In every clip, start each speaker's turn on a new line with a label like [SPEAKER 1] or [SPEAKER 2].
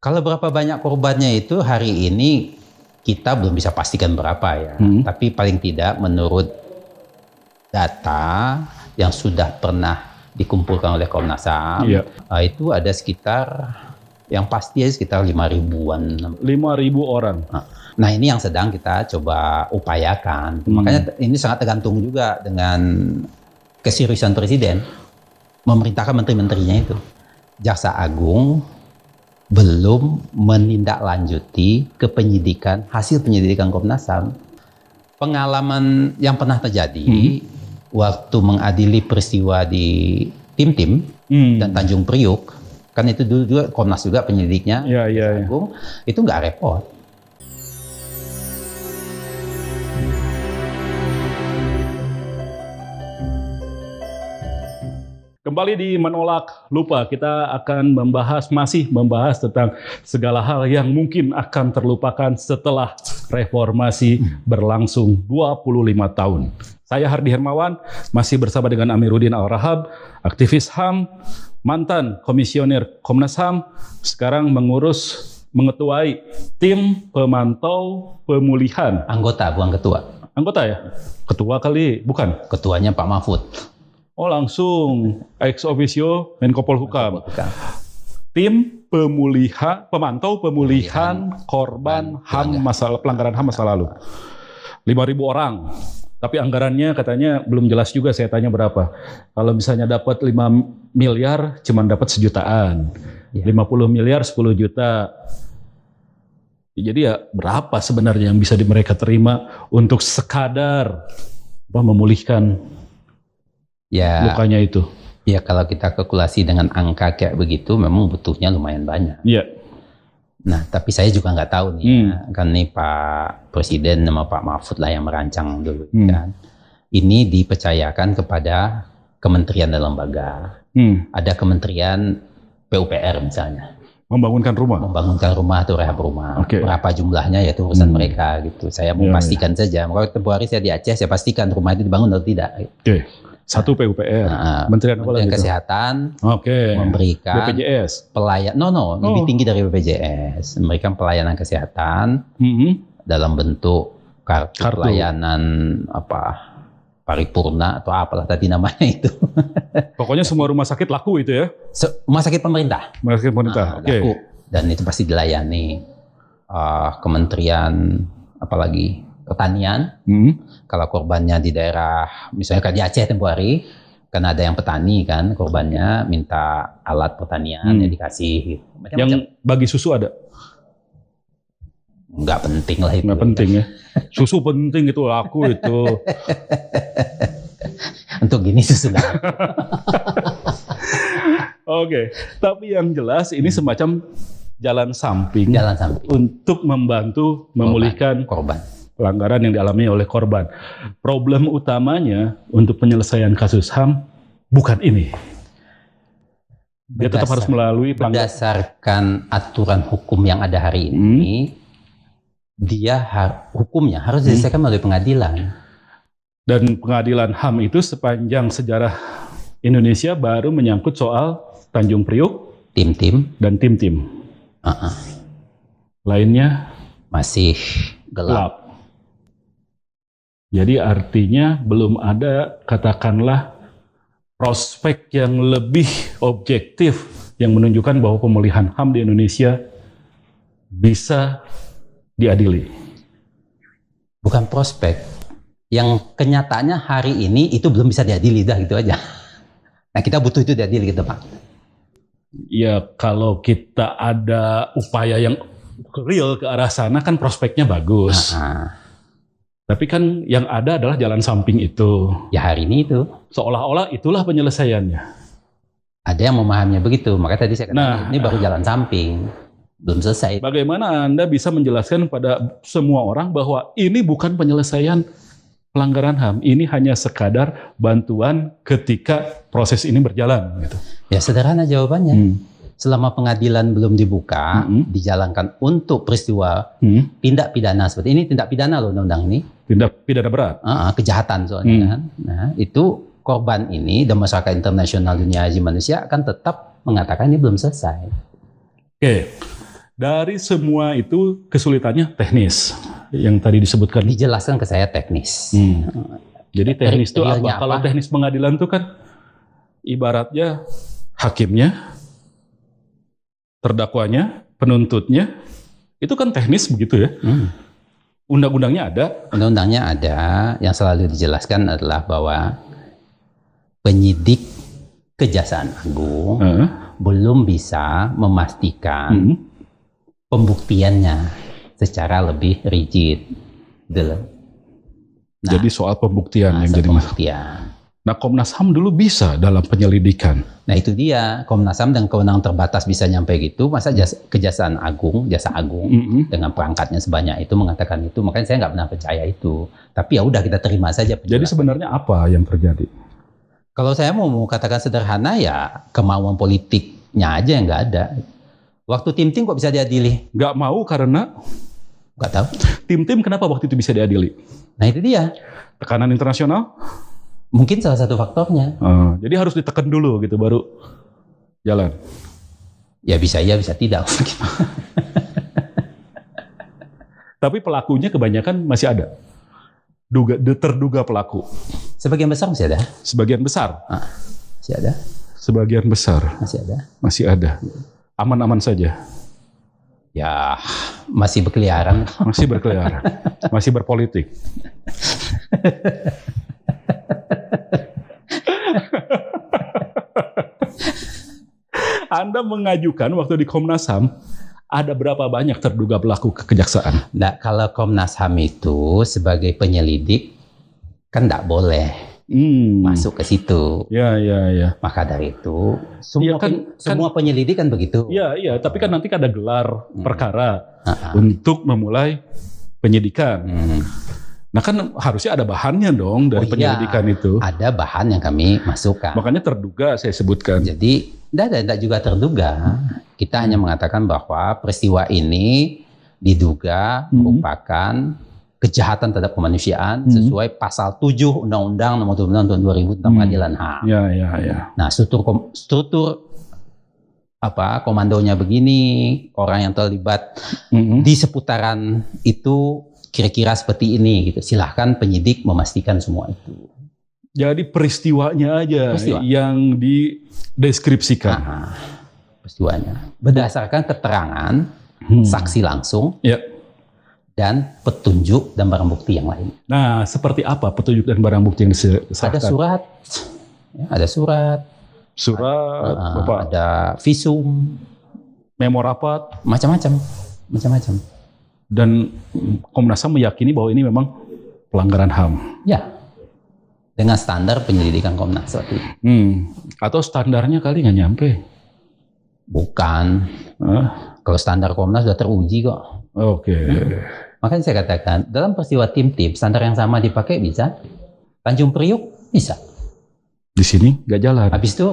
[SPEAKER 1] Kalau berapa banyak korbannya itu hari ini kita belum bisa pastikan berapa ya. Tapi paling tidak menurut data yang sudah pernah dikumpulkan oleh Komnas HAM, itu ada sekitar, yang pasti sekitar 5.000-an.
[SPEAKER 2] 5.000 orang.
[SPEAKER 1] Nah ini yang sedang kita coba upayakan. Makanya ini sangat tergantung juga dengan keseriusan Presiden memerintahkan menteri-menterinya itu. Jaksa Agung belum menindaklanjuti ke penyidikan, hasil penyidikan Komnas HAM. Pengalaman yang pernah terjadi waktu mengadili peristiwa di Tim-Tim dan Tanjung Priuk, kan itu dulu juga Komnas juga penyidiknya, Agung, itu nggak repot.
[SPEAKER 2] Kembali di Menolak Lupa, kita akan masih membahas tentang segala hal yang mungkin akan terlupakan setelah reformasi berlangsung 25 tahun. Saya Hardi Hermawan, masih bersama dengan Amiruddin Al-Rahab, aktivis HAM, mantan komisioner Komnas HAM, sekarang mengetuai tim pemantau pemulihan.
[SPEAKER 1] Anggota, bukan ketua.
[SPEAKER 2] Anggota ya? Ketua kali, bukan?
[SPEAKER 1] Ketuanya Pak Mahfud.
[SPEAKER 2] Oh langsung ex officio Menko Polhukam. Tim pemantau pemulihan korban HAM pelanggaran HAM masa lalu. 5.000 orang. Tapi anggarannya katanya belum jelas juga, saya tanya berapa. Kalau misalnya dapat 5 miliar cuman dapat sejutaan. 50 miliar 10 juta. Jadi ya berapa sebenarnya yang bisa mereka terima untuk sekadar memulihkan lukanya itu?
[SPEAKER 1] Ya kalau kita kalkulasi dengan angka kayak begitu memang butuhnya lumayan banyak. Nah tapi saya juga nggak tahu nih kan nih Pak Presiden sama Pak Mahfud lah yang merancang dulu kan. Ini dipercayakan kepada kementerian dan lembaga. Ada kementerian PUPR misalnya.
[SPEAKER 2] Membangunkan
[SPEAKER 1] rumah atau rehab rumah. Berapa jumlahnya ya itu urusan mereka gitu. Saya mau pastikan saja. Kalau tempoh hari saya di Aceh, saya pastikan rumah itu dibangun atau tidak.
[SPEAKER 2] Satu PUPR, Kementerian
[SPEAKER 1] Kesehatan, memberikan
[SPEAKER 2] BPJS,
[SPEAKER 1] lebih tinggi dari BPJS, memberikan pelayanan kesehatan dalam bentuk kartu pelayanan paripurna atau apalah tadi namanya itu.
[SPEAKER 2] Pokoknya semua rumah sakit laku itu ya?
[SPEAKER 1] Rumah sakit pemerintah.
[SPEAKER 2] Laku.
[SPEAKER 1] Dan itu pasti dilayani. Kementerian apalagi? Pertanian, kalau korbannya di daerah, misalnya di Aceh tempoh hari, kan ada yang petani kan, korbannya minta alat pertanian, ya dikasih.
[SPEAKER 2] Yang bagi susu ada?
[SPEAKER 1] Nggak penting lah itu.
[SPEAKER 2] Nggak penting ya? Susu penting itu, aku itu.
[SPEAKER 1] Untuk gini susu nggak.
[SPEAKER 2] Tapi yang jelas ini semacam jalan samping. Untuk membantu memulihkan korban. Pelanggaran yang dialami oleh korban. Problem utamanya untuk penyelesaian kasus HAM bukan ini. Dia tetap harus melalui
[SPEAKER 1] berdasarkan aturan hukum yang ada hari ini, hukumnya harus diselesaikan melalui pengadilan.
[SPEAKER 2] Dan pengadilan HAM itu sepanjang sejarah Indonesia baru menyangkut soal Tanjung Priuk,
[SPEAKER 1] Tim-Tim,
[SPEAKER 2] dan Tim-Tim. Lainnya
[SPEAKER 1] masih gelap.
[SPEAKER 2] Jadi artinya belum ada katakanlah prospek yang lebih objektif yang menunjukkan bahwa pemulihan HAM di Indonesia bisa diadili.
[SPEAKER 1] Bukan prospek, yang kenyataannya hari ini itu belum bisa diadili, dah gitu aja. Nah kita butuh itu diadili gitu Pak.
[SPEAKER 2] Ya kalau kita ada upaya yang real ke arah sana kan prospeknya bagus. Tapi kan yang ada adalah jalan samping itu.
[SPEAKER 1] Ya hari ini itu.
[SPEAKER 2] Seolah-olah itulah penyelesaiannya.
[SPEAKER 1] Ada yang memahaminya begitu. Maka tadi saya katakan ini baru jalan samping. Belum selesai.
[SPEAKER 2] Bagaimana Anda bisa menjelaskan pada semua orang bahwa ini bukan penyelesaian pelanggaran HAM. Ini hanya sekadar bantuan ketika proses ini berjalan. Gitu.
[SPEAKER 1] Ya sederhana jawabannya. Selama pengadilan belum dibuka, dijalankan untuk peristiwa tindak pidana seperti ini, tindak pidana loh undang-undang ini.
[SPEAKER 2] Tindak pidana berat.
[SPEAKER 1] Kejahatan soalnya kan. Nah, itu korban ini dan masyarakat internasional dunia haji manusia akan tetap mengatakan ini belum selesai.
[SPEAKER 2] Dari semua itu kesulitannya teknis yang tadi disebutkan.
[SPEAKER 1] Dijelaskan ke saya teknis.
[SPEAKER 2] Jadi teknis itu
[SPEAKER 1] Realnya
[SPEAKER 2] apa? Kalau teknis pengadilan itu kan ibaratnya hakimnya, terdakwanya, penuntutnya, itu kan teknis begitu ya. Undang-undangnya ada.
[SPEAKER 1] Undang-undangnya ada. Yang selalu dijelaskan adalah bahwa penyidik Kejaksaan Agung belum bisa memastikan pembuktiannya secara lebih rigid. Nah,
[SPEAKER 2] jadi soal pembuktian yang jadi masalah.
[SPEAKER 1] pembuktian.
[SPEAKER 2] Nah, Komnas HAM dulu bisa dalam penyelidikan.
[SPEAKER 1] Nah itu dia, Komnas HAM dan kewenangan terbatas bisa nyampe gitu, masa Kejaksaan Agung, Jaksa Agung dengan perangkatnya sebanyak itu mengatakan itu, makanya saya nggak pernah percaya itu. Tapi ya udah kita terima saja.
[SPEAKER 2] Jadi sebenarnya apa yang terjadi?
[SPEAKER 1] Kalau saya mau katakan sederhana ya kemauan politiknya aja yang nggak ada. Waktu tim-tim kok bisa diadili?
[SPEAKER 2] Nggak mau karena?
[SPEAKER 1] Nggak tahu.
[SPEAKER 2] Tim-tim kenapa waktu itu bisa diadili?
[SPEAKER 1] Nah itu dia.
[SPEAKER 2] Tekanan internasional?
[SPEAKER 1] Mungkin salah satu faktornya.
[SPEAKER 2] Jadi harus ditekan dulu gitu baru jalan.
[SPEAKER 1] Ya bisa iya, bisa tidak.
[SPEAKER 2] Tapi pelakunya kebanyakan masih ada. Terduga pelaku.
[SPEAKER 1] Sebagian besar masih ada.
[SPEAKER 2] Sebagian besar.
[SPEAKER 1] Masih ada.
[SPEAKER 2] Sebagian besar.
[SPEAKER 1] Masih ada.
[SPEAKER 2] Masih ada. Aman-aman saja.
[SPEAKER 1] Ya masih berkeliaran.
[SPEAKER 2] Masih berkeliaran. Masih berpolitik. Anda mengajukan waktu di Komnas HAM, ada berapa banyak terduga pelaku kejaksaan?
[SPEAKER 1] Nah, kalau Komnas HAM itu sebagai penyelidik kan tidak boleh masuk ke situ.
[SPEAKER 2] Ya.
[SPEAKER 1] Maka dari itu semua, semua penyelidik kan begitu.
[SPEAKER 2] Iya. Tapi kan nanti ada gelar perkara untuk memulai penyidikan. Nah kan harusnya ada bahannya dong dari penyelidikan itu.
[SPEAKER 1] Ada bahan yang kami masukkan.
[SPEAKER 2] Makanya terduga saya sebutkan.
[SPEAKER 1] Jadi tidak juga terduga. Kita hanya mengatakan bahwa peristiwa ini diduga merupakan kejahatan terhadap kemanusiaan sesuai pasal 7 Undang-Undang Nomor 26 Tahun 2000 tentang Pengadilan HAM.
[SPEAKER 2] Ya.
[SPEAKER 1] Nah, struktur komandonya begini, orang yang terlibat di seputaran itu kira-kira seperti ini gitu. Silahkan penyidik memastikan semua itu.
[SPEAKER 2] Jadi peristiwanya aja yang dideskripsikan.
[SPEAKER 1] Peristiwanya berdasarkan keterangan saksi langsung dan petunjuk dan barang bukti yang lain.
[SPEAKER 2] Nah, seperti apa petunjuk dan barang bukti yang disahkan?
[SPEAKER 1] Ada surat, ada visum,
[SPEAKER 2] memo rapat,
[SPEAKER 1] macam-macam.
[SPEAKER 2] Dan Komnas HAM meyakini bahwa ini memang pelanggaran HAM. Ya.
[SPEAKER 1] Dengan standar penyelidikan Komnas waktu itu.
[SPEAKER 2] Atau standarnya kali nggak nyampe?
[SPEAKER 1] Bukan. Kalau standar Komnas sudah teruji kok.
[SPEAKER 2] Oke.
[SPEAKER 1] Makanya saya katakan, dalam peristiwa tim-tim, standar yang sama dipakai bisa. Tanjung Priuk bisa.
[SPEAKER 2] Di sini nggak jalan.
[SPEAKER 1] Habis itu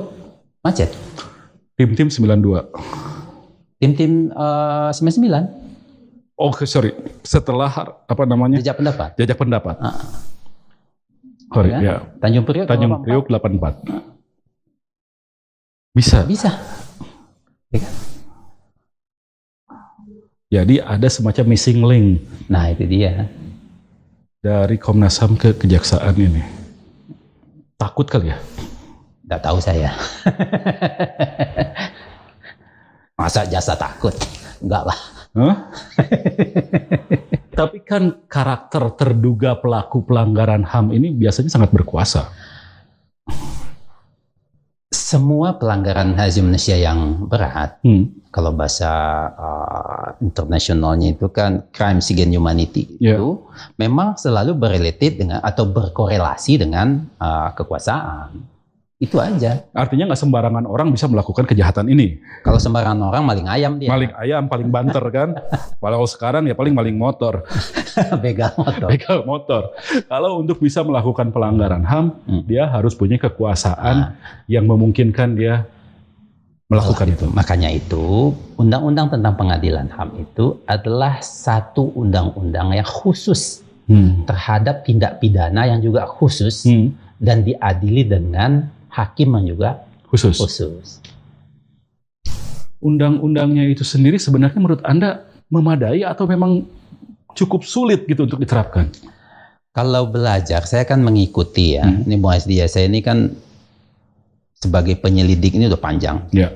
[SPEAKER 1] macet.
[SPEAKER 2] Tim-tim 92.
[SPEAKER 1] Tim-tim 99.
[SPEAKER 2] Oh, sorry. Setelah apa namanya?
[SPEAKER 1] Jajak pendapat.
[SPEAKER 2] Sorry, ya.
[SPEAKER 1] Tanjung Priuk
[SPEAKER 2] 84. Bisa.
[SPEAKER 1] Ya kan?
[SPEAKER 2] Jadi ada semacam missing link.
[SPEAKER 1] Nah, itu dia.
[SPEAKER 2] Dari Komnas HAM ke kejaksaan ini. Takut kali ya?
[SPEAKER 1] Nggak tahu saya. Masa jasa takut? Enggak lah.
[SPEAKER 2] Tapi kan karakter terduga pelaku pelanggaran HAM ini biasanya sangat berkuasa.
[SPEAKER 1] Semua pelanggaran hak asasi manusia yang berat, kalau bahasa internasionalnya itu kan crime against humanity, itu memang selalu berrelated dengan atau berkorelasi dengan kekuasaan. Itu aja.
[SPEAKER 2] Artinya nggak sembarangan orang bisa melakukan kejahatan ini.
[SPEAKER 1] Kalau sembarangan orang maling ayam dia.
[SPEAKER 2] Maling ayam, paling banter kan. Walau sekarang ya paling maling motor.
[SPEAKER 1] Begal
[SPEAKER 2] motor. Kalau untuk bisa melakukan pelanggaran HAM, dia harus punya kekuasaan yang memungkinkan dia melakukan itu.
[SPEAKER 1] Makanya itu, Undang-Undang tentang Pengadilan HAM itu adalah satu undang-undang yang khusus terhadap tindak pidana yang juga khusus dan diadili dengan hakim yang juga khusus.
[SPEAKER 2] undang-undangnya itu sendiri sebenarnya menurut Anda memadai atau memang cukup sulit gitu untuk diterapkan?
[SPEAKER 1] Kalau belajar, saya kan mengikuti ya. Ini Bu Hasdia, saya ini kan sebagai penyelidik ini udah panjang.
[SPEAKER 2] Ya.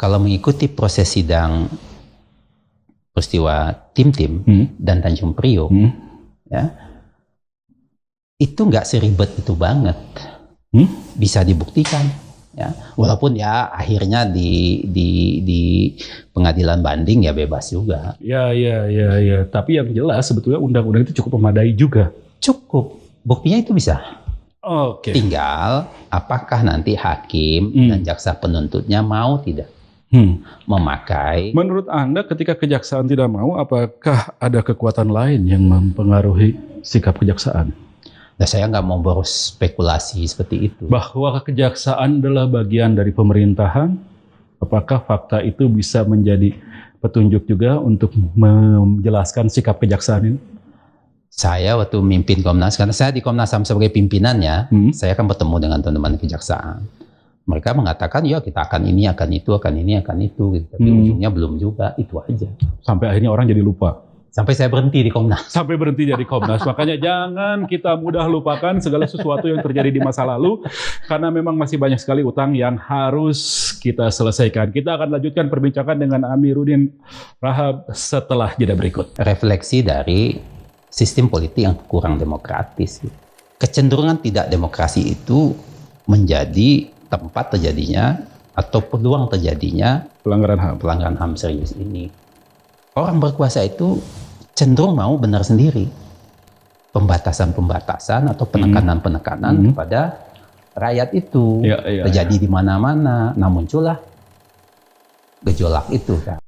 [SPEAKER 1] Kalau mengikuti proses sidang peristiwa Tim-Tim dan Tanjung Priok, ya, itu nggak seribet itu banget. Bisa dibuktikan. Ya, walaupun ya akhirnya di pengadilan banding ya bebas juga.
[SPEAKER 2] Ya. Tapi yang jelas sebetulnya undang-undang itu cukup memadai juga.
[SPEAKER 1] Cukup. Buktinya itu bisa.
[SPEAKER 2] Oke.
[SPEAKER 1] Tinggal apakah nanti hakim dan jaksa penuntutnya mau tidak memakai.
[SPEAKER 2] Menurut Anda ketika kejaksaan tidak mau, apakah ada kekuatan lain yang mempengaruhi sikap kejaksaan?
[SPEAKER 1] Nah, saya nggak mau berspekulasi seperti itu.
[SPEAKER 2] Bahwa kejaksaan adalah bagian dari pemerintahan, apakah fakta itu bisa menjadi petunjuk juga untuk menjelaskan sikap kejaksaan ini?
[SPEAKER 1] Saya waktu memimpin Komnas, karena saya di Komnas HAM sebagai pimpinannya, saya akan bertemu dengan teman-teman kejaksaan. Mereka mengatakan, ya kita akan ini, akan itu, akan ini, akan itu. Gitu. Tapi ujungnya belum juga, itu aja.
[SPEAKER 2] Sampai akhirnya orang jadi lupa.
[SPEAKER 1] Sampai saya berhenti di Komnas.
[SPEAKER 2] Sampai berhenti jadi Komnas. Makanya jangan kita mudah lupakan segala sesuatu yang terjadi di masa lalu. Karena memang masih banyak sekali utang yang harus kita selesaikan. Kita akan lanjutkan perbincangan dengan Amiruddin Rahab setelah jeda berikut.
[SPEAKER 1] Refleksi dari sistem politik yang kurang demokratis. Kecenderungan tidak demokrasi itu menjadi tempat terjadinya atau peluang terjadinya pelanggaran HAM serius ini. Orang berkuasa itu cenderung mau benar sendiri. Pembatasan-pembatasan atau penekanan-penekanan kepada rakyat itu terjadi di mana-mana. Nah muncullah gejolak itu kan.